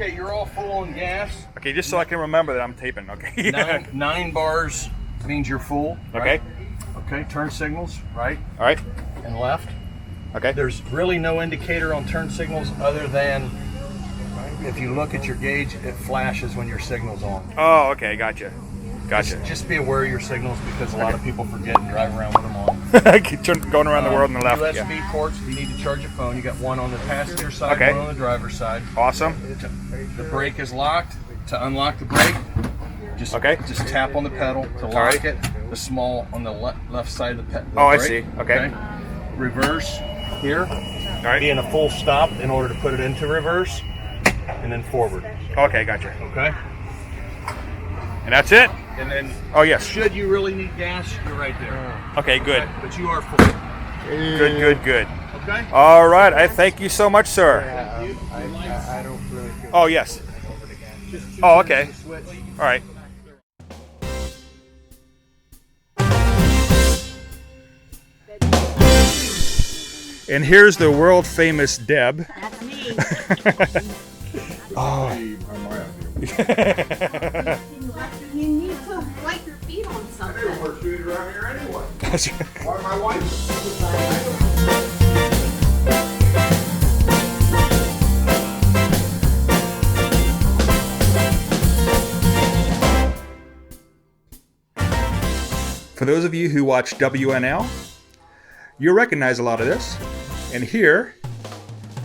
Okay, you're all full on gas. Okay, just so I can remember that I'm taping. Okay. nine bars means you're full. Right? Okay. Okay, turn signals, right All right. and left. Okay. There's really no indicator on turn signals other than if you look at your gauge, it flashes when your signal's on. Oh, okay. Gotcha. Gotcha. Just be aware of your signals because a lot of people forget and drive around with them on. Going around the world on the left. USB Yeah. ports, if you need to charge your phone, you got one on the passenger side, Okay. one on the driver's side. Awesome. The brake is locked. To unlock the brake, just tap on the pedal to lock it. The small on the left side of the pedal. Oh, I see. Okay. Reverse here. All right. Be in a full stop in order to put it into reverse, and then forward. Okay, gotcha. Okay. And that's it? And then, oh, yes. Should you really need gas, you're right there. Okay, good. Okay, but you are full. Good. Okay. All right. I thank you so much, sir. I don't really feel Oh, yes. Oh, okay. All right. And here's the world famous Deb. That's me. Oh. You need to wipe your feet on something. wear shoes around here anyway. That's right. Why my wife? For those of you who watch WNL, you'll recognize a lot of this. And here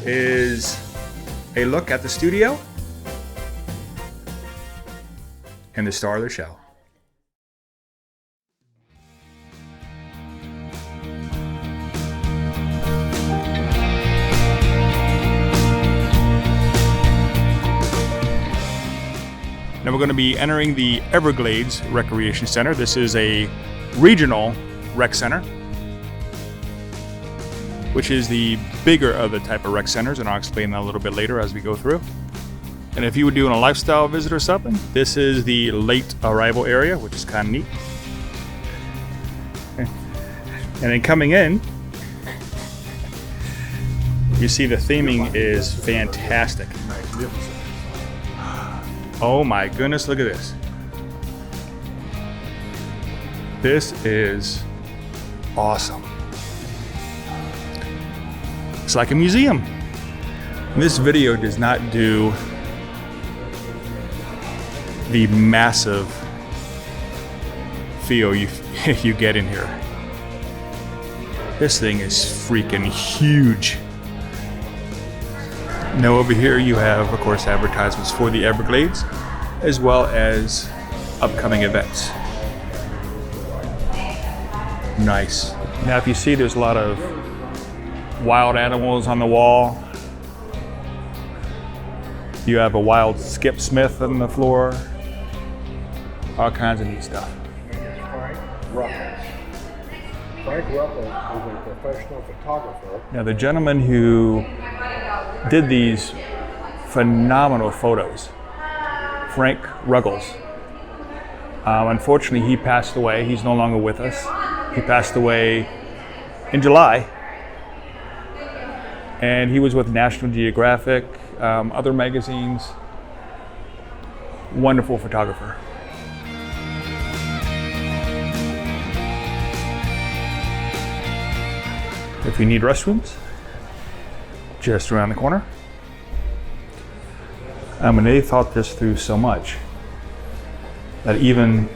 is a look at the studio and the star of the show. Now we're going to be entering the Everglades Recreation Center. This is a regional rec center, which is the bigger of the type of rec centers, and I'll explain that a little bit later as we go through. And if you were doing a lifestyle visit or something, this is the late arrival area, which is kind of neat. And then coming in, you see the theming is fantastic. Oh my goodness, look at this. This is awesome. It's like a museum. This video does not do the massive feel you get in here. This thing is freaking huge. Now over here you have, of course, advertisements for the Everglades, as well as upcoming events. Nice. Now if you see, there's a lot of wild animals on the wall. You have a wild Skip Smith on the floor. All kinds of neat stuff. Frank Ressler is a professional photographer. Now the gentleman who did these phenomenal photos, Frank Ruggles, unfortunately he passed away. He's no longer with us. He passed away in July. And he was with National Geographic, other magazines. Wonderful photographer. If you need restrooms, just around the corner. I mean, they thought this through so much that even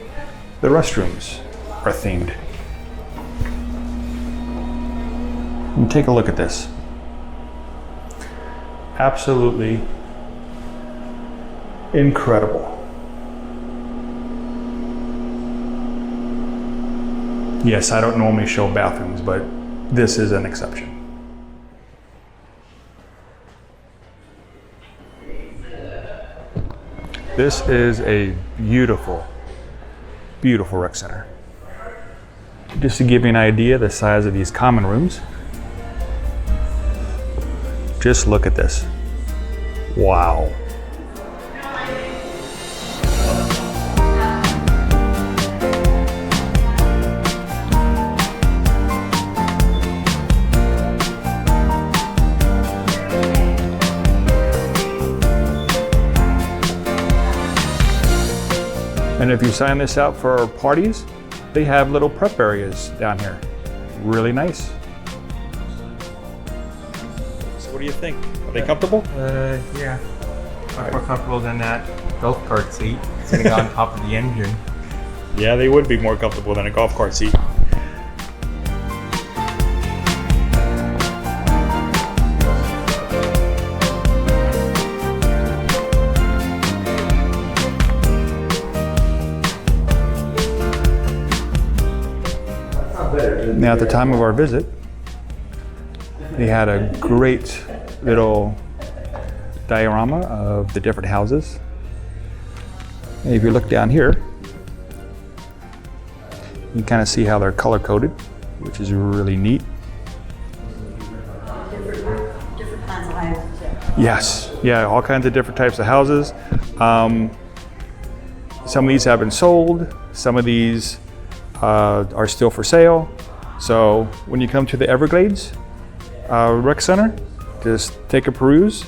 the restrooms are themed. And take a look at this. Absolutely incredible. Yes, I don't normally show bathrooms, but this is an exception. This is a beautiful, beautiful rec center. Just to give you an idea of the size of these common rooms, just look at this. Wow. And if you sign this out for parties, they have little prep areas down here. Really nice. So what do you think? Are they comfortable? Yeah. Much more comfortable than that golf cart seat sitting on top of the engine. Yeah, they would be more comfortable than a golf cart seat. Now, at the time of our visit, they had a great little diorama of the different houses. And if you look down here, you can kind of see how they're color coded, which is really neat. Different kinds of houses. Yes, yeah, all kinds of different types of houses. Some of these have been sold, some of these are still for sale. So when you come to the Everglades Rec Center, just take a peruse,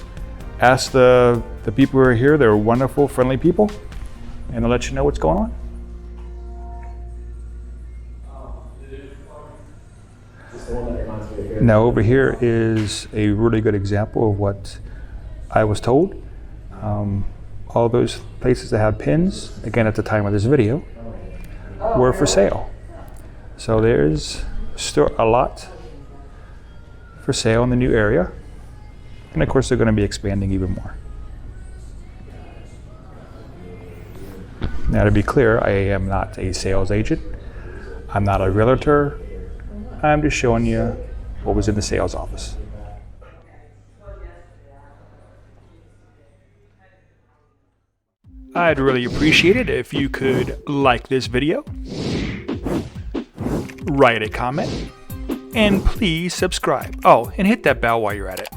ask the people who are here. They're wonderful, friendly people, and they'll let you know what's going on. Now over here is a really good example of what I was told. All those places that have pins, again at the time of this video, were for sale. So there's still a lot for sale in the new area. And of course they're going to be expanding even more. Now to be clear, I am not a sales agent. I'm not a realtor. I'm just showing you what was in the sales office. I'd really appreciate it if you could like this video, write a comment, and please subscribe. Oh, and hit that bell while you're at it.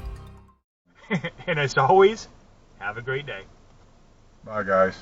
And as always, have a great day. Bye, guys.